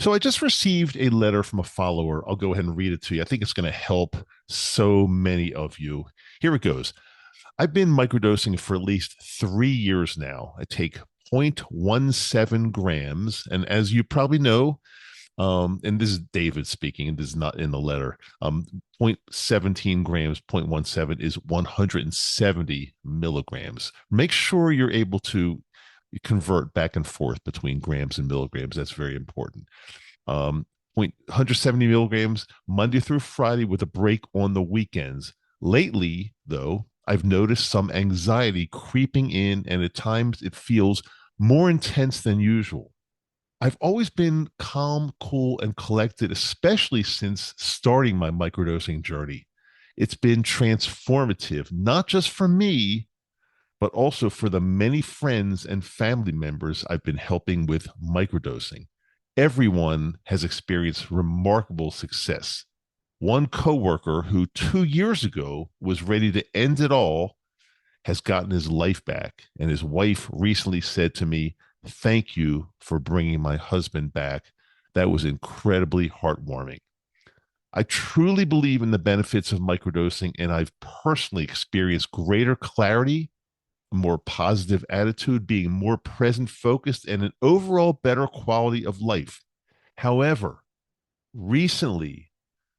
So I just received a letter from a follower. I'll go ahead and read it to you. I think it's going to help so many of you. Here it goes. I've been microdosing for at least 3 years now. I take 0.17 grams. And as you probably know, and this is David speaking, and this is not in the letter, 0.17 grams, 0.17 is 170 milligrams. Make sure you're able to convert back and forth between grams and milligrams. That's very important. 170 milligrams Monday through Friday with a break on the weekends. Lately, though, I've noticed some anxiety creeping in, and at times it feels more intense than usual. I've always been calm, cool, and collected, especially since starting my microdosing journey. It's been transformative, not just for me, but also for the many friends and family members I've been helping with microdosing. Everyone has experienced remarkable success. One coworker who 2 years ago was ready to end it all has gotten his life back. And his wife recently said to me, "Thank you for bringing my husband back." That was incredibly heartwarming. I truly believe in the benefits of microdosing, and I've personally experienced greater clarity, a more positive attitude, being more present focused, and an overall better quality of life. However, recently,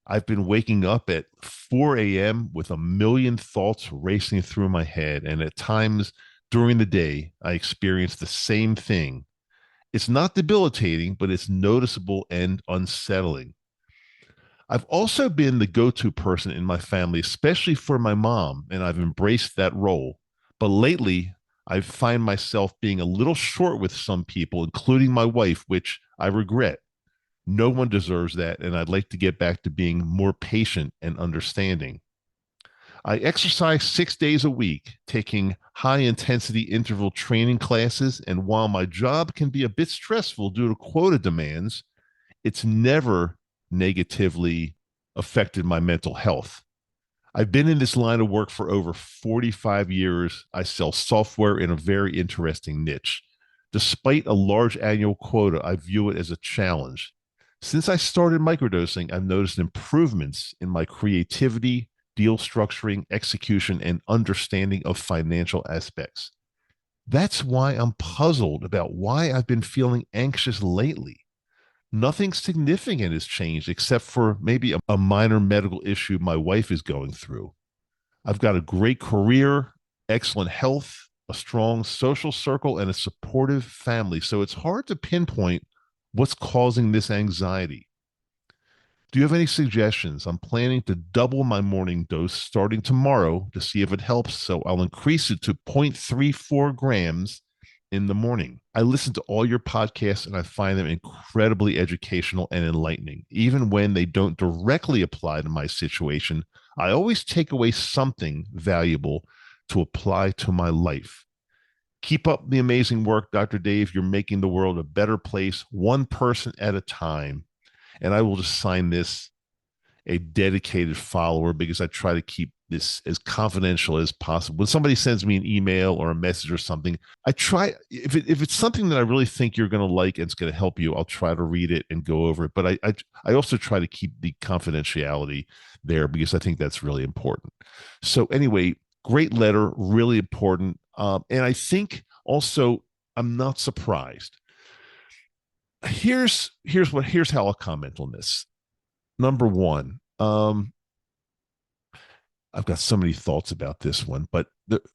I've been waking up at 4 a.m. with a million thoughts racing through my head. And at times during the day, I experience the same thing. It's not debilitating, but it's noticeable and unsettling. I've also been the go to person in my family, especially for my mom, and I've embraced that role. But lately, I find myself being a little short with some people, including my wife, which I regret. No one deserves that, and I'd like to get back to being more patient and understanding. I exercise 6 days a week, taking high intensity interval training classes. And while my job can be a bit stressful due to quota demands, it's never negatively affected my mental health. I've been in this line of work for over 45 years. I sell software in a very interesting niche. Despite a large annual quota, I view it as a challenge. Since I started microdosing, I've noticed improvements in my creativity, deal structuring, execution, and understanding of financial aspects. That's why I'm puzzled about why I've been feeling anxious lately. Nothing significant has changed except for maybe a minor medical issue my wife is going through. I've got a great career, excellent health, a strong social circle, and a supportive family. So it's hard to pinpoint what's causing this anxiety. Do you have any suggestions? I'm planning to double my morning dose starting tomorrow to see if it helps. So I'll increase it to 0.34 grams in the morning. I listen to all your podcasts and I find them incredibly educational and enlightening. Even when they don't directly apply to my situation, I always take away something valuable to apply to my life. Keep up the amazing work, Dr. Dave. You're making the world a better place, one person at a time. And I will just sign this a dedicated follower because I try to keep this as confidential as possible. When somebody sends me an email or a message or something, I try, if it's something that I really think you're going to like and it's going to help you, I'll try to read it and go over it. But I also try to keep the confidentiality there because I think that's really important. So anyway, great letter, really important. And I think also I'm not surprised. Here's how I'll comment on this. Number one, I've got so many thoughts about this one, but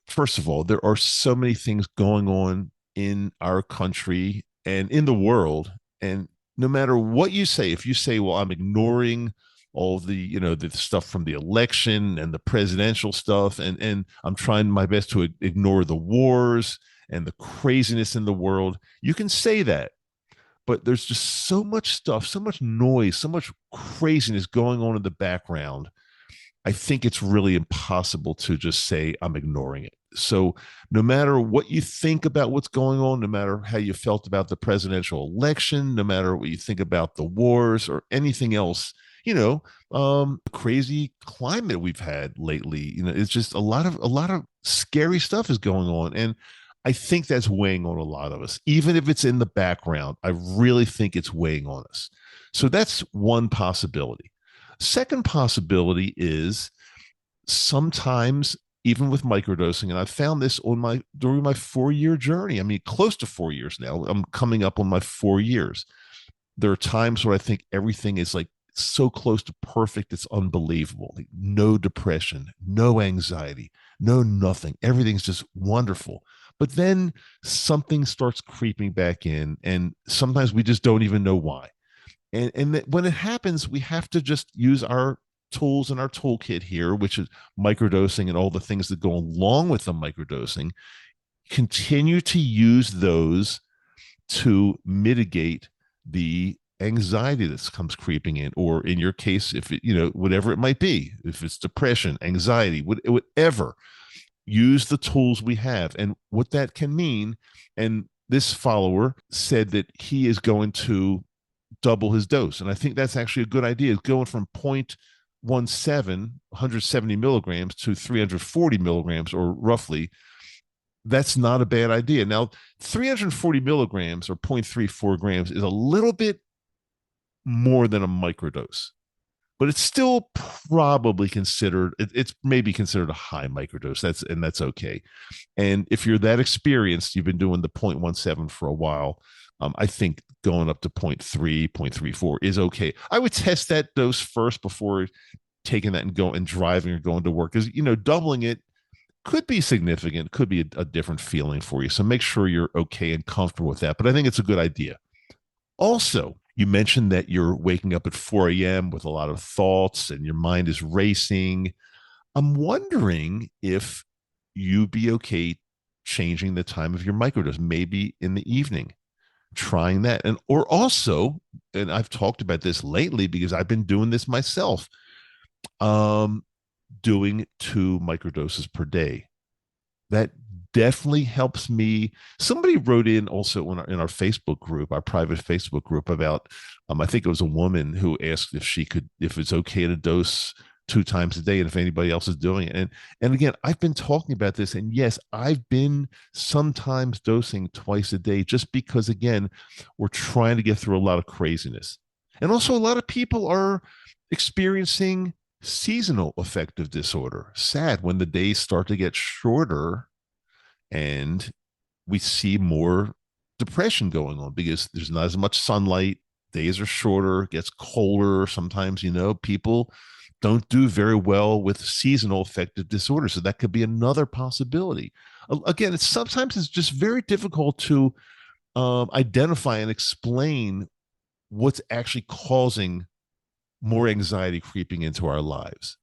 first of all, there are so many things going on in our country and in the world. And no matter what you say, if you say, well, I'm ignoring all the, the stuff from the election and the presidential stuff, and I'm trying my best to ignore the wars and the craziness in the world, you can say that. But there's just so much stuff, so much noise, so much craziness going on in the background. I think it's really impossible to just say, I'm ignoring it. So, no matter what you think about what's going on, no matter how you felt about the presidential election, no matter what you think about the wars or anything else, crazy climate we've had lately, it's just a lot of scary stuff is going on. And I think that's weighing on a lot of us. Even if it's in the background, I really think it's weighing on us. So that's one possibility. Second possibility is sometimes even with microdosing, and I've found this on my during my 4 year journey. I mean, close to 4 years now. I'm coming up on my 4 years. There are times where I think everything is like so close to perfect, it's unbelievable. Like no depression, no anxiety, no nothing. Everything's just wonderful. But then something starts creeping back in, and sometimes we just don't even know why. And that when it happens, we have to just use our tools in our toolkit here, which is microdosing and all the things that go along with the microdosing. Continue to use those to mitigate the anxiety that comes creeping in, or in your case, if it, whatever it might be, if it's depression, anxiety, whatever, use the tools we have. And what that can mean, and this follower said that he is going to double his dose. And I think that's actually a good idea. It's going from 0.17, 170 milligrams to 340 milligrams, or roughly. That's not a bad idea. Now, 340 milligrams or 0.34 grams is a little bit more than a microdose, but it's still probably considered, it's maybe considered a high microdose. That's okay. And if you're that experienced, you've been doing the 0.17 for a while, I think going up to 0.3, 0.34 is okay. I would test that dose first before taking that and go and driving or going to work, because doubling it could be significant, could be a different feeling for you. So make sure you're okay and comfortable with that. But I think it's a good idea. Also, you mentioned that you're waking up at 4 a.m. with a lot of thoughts and your mind is racing. I'm wondering if you'd be okay changing the time of your microdose, maybe in the evening, trying that. And or also, and I've talked about this lately because I've been doing this myself, doing 2 microdoses per day. That definitely helps me. Somebody wrote in also in our Facebook group, our private Facebook group, about I think it was a woman who asked if it's okay to dose 2 times a day, and if anybody else is doing it. And again, I've been talking about this, and yes, I've been sometimes dosing twice a day, just because again, we're trying to get through a lot of craziness. And also a lot of people are experiencing seasonal affective disorder. Sad when the days start to get shorter and we see more depression going on because there's not as much sunlight, days are shorter, it gets colder. Sometimes, people don't do very well with seasonal affective disorder. So that could be another possibility. Again, sometimes it's just very difficult to identify and explain what's actually causing more anxiety creeping into our lives.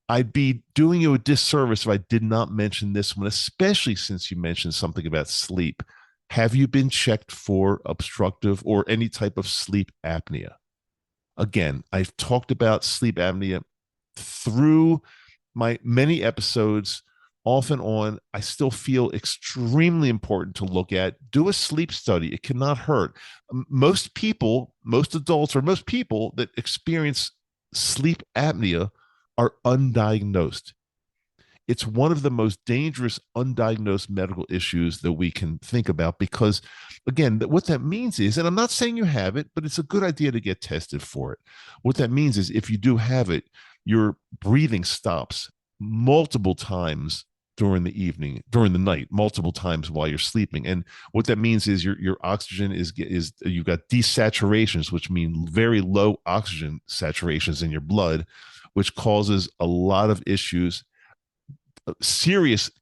I'd be doing you a disservice if I did not mention this one, especially since you mentioned something about sleep. Have you been checked for obstructive or any type of sleep apnea? Again, I've talked about sleep apnea through my many episodes, off and on. I still feel extremely important to look at. Do a sleep study. It cannot hurt. Most people, most adults, or most people that experience sleep apnea are undiagnosed. It's one of the most dangerous undiagnosed medical issues that we can think about, because again, what that means is, and I'm not saying you have it, but it's a good idea to get tested for it. What that means is, if you do have it, your breathing stops multiple times during the evening, during the night, multiple times while you're sleeping. And what that means is your oxygen is you've got desaturations, which mean very low oxygen saturations in your blood, which causes a lot of issues.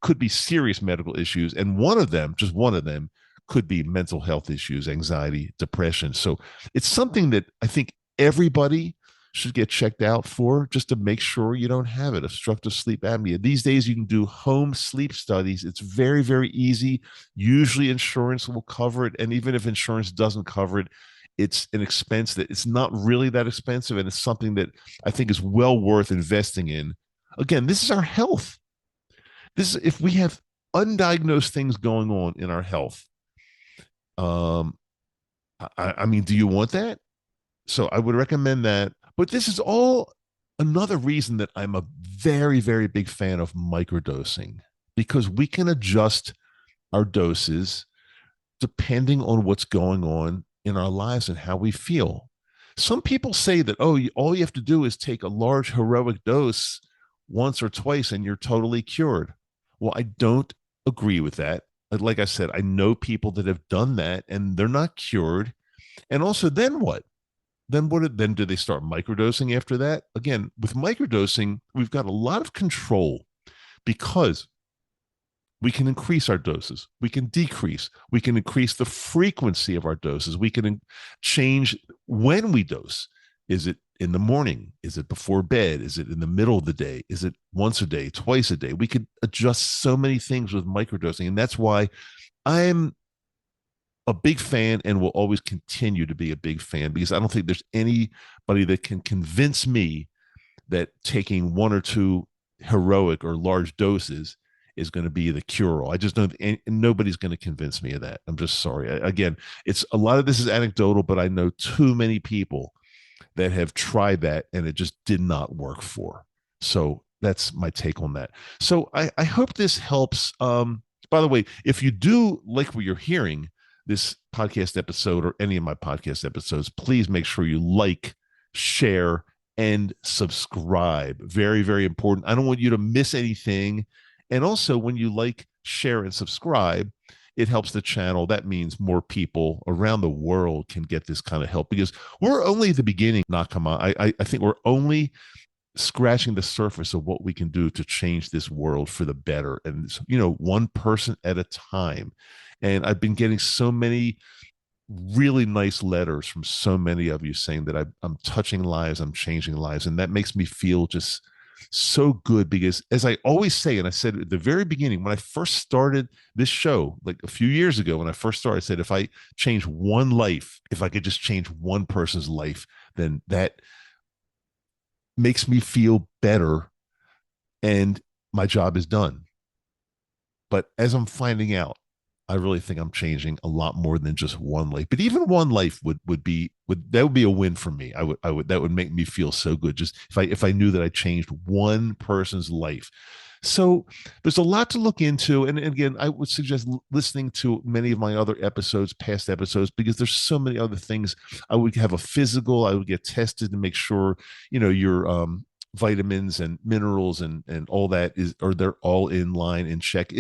Could be serious medical issues. And one of them, just one of them, could be mental health issues, anxiety, depression. So it's something that I think everybody should get checked out for, just to make sure you don't have it. Obstructive sleep apnea. These days, you can do home sleep studies. It's very, very easy. Usually insurance will cover it. And even if insurance doesn't cover it, it's an expense that it's not really that expensive. And it's something that I think is well worth investing in. Again, this is our health. If we have undiagnosed things going on in our health, I mean, do you want that? So I would recommend that. But this is all another reason that I'm a very, very big fan of microdosing, because we can adjust our doses depending on what's going on in our lives and how we feel. Some people say that, oh, all you have to do is take a large heroic dose once or twice and you're totally cured. Well, I don't agree with that. Like I said, I know people that have done that and they're not cured. And also, then what? Then do they start microdosing after that? Again, with microdosing, we've got a lot of control because we can increase our doses, we can decrease, we can increase the frequency of our doses, we can change when we dose. Is it in the morning? Is it before bed? Is it in the middle of the day? Is it once a day, twice a day? We could adjust so many things with microdosing. And that's why I'm a big fan and will always continue to be a big fan, because I don't think there's anybody that can convince me that taking one or two heroic or large doses is going to be the cure all. I just don't, and nobody's going to convince me of that. I'm just sorry. Again, it's a lot of this is anecdotal, but I know too many people that have tried that and it just did not work for. So that's my take on that. So I hope this helps. By the way, if you do like what you're hearing, this podcast episode or any of my podcast episodes, please make sure you like, share, and subscribe. Very, very important. I don't want you to miss anything. And also, when you like, share, and subscribe, it helps the channel. That means more people around the world can get this kind of help, because we're only at the beginning, Nakama. I think we're only scratching the surface of what we can do to change this world for the better. And, one person at a time. And I've been getting so many really nice letters from so many of you saying that I'm touching lives, I'm changing lives. And that makes me feel just so good, because as I always say, and I said at the very beginning, when I first started this show, like a few years ago, when I first started, I said, if I change one life, if I could just change one person's life, then that makes me feel better and my job is done. But as I'm finding out, I really think I'm changing a lot more than just one life. But even one life would be a win for me. I would that would make me feel so good. Just if I knew that I changed one person's life. So there's a lot to look into. And again, I would suggest listening to many of my other episodes, past episodes, because there's so many other things. I would have a physical, I would get tested to make sure, your vitamins and minerals and all that they're all in line and check.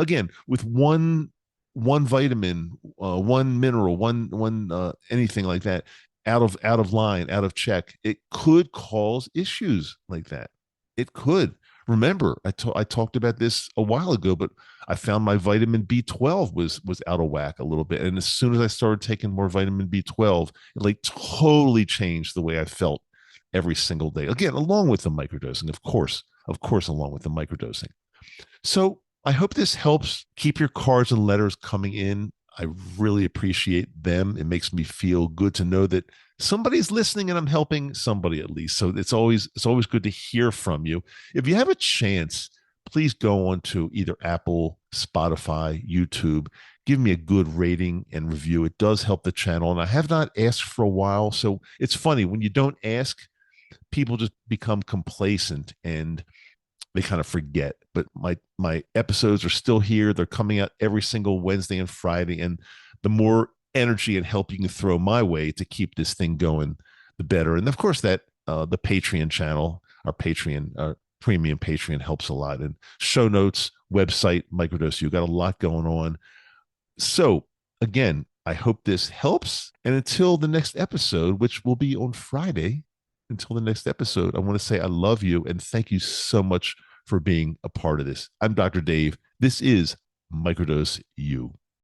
Again, with one vitamin, one mineral, one anything like that out of line, out of check, it could cause issues like that. It could. Remember, I talked about this a while ago, but I found my vitamin B12 was out of whack a little bit, and as soon as I started taking more vitamin B12, it like totally changed the way I felt every single day. Again, along with the microdosing, of course, along with the microdosing. So I hope this helps. Keep your cards and letters coming in. I really appreciate them. It makes me feel good to know that somebody's listening and I'm helping somebody at least. So it's always good to hear from you. If you have a chance, please go on to either Apple, Spotify, YouTube. Give me a good rating and review. It does help the channel. And I have not asked for a while. So it's funny when you don't ask, people just become complacent and they kind of forget. But my episodes are still here. They're coming out every single Wednesday and Friday. And the more energy and help you can throw my way to keep this thing going, the better. And of course, that the Patreon channel, our premium Patreon helps a lot. And show notes, website, Microdose U, got a lot going on. So again, I hope this helps. And until the next episode, which will be on Friday, until the next episode, I want to say I love you and thank you so much for being a part of this. I'm Dr. Dave. This is Microdose U.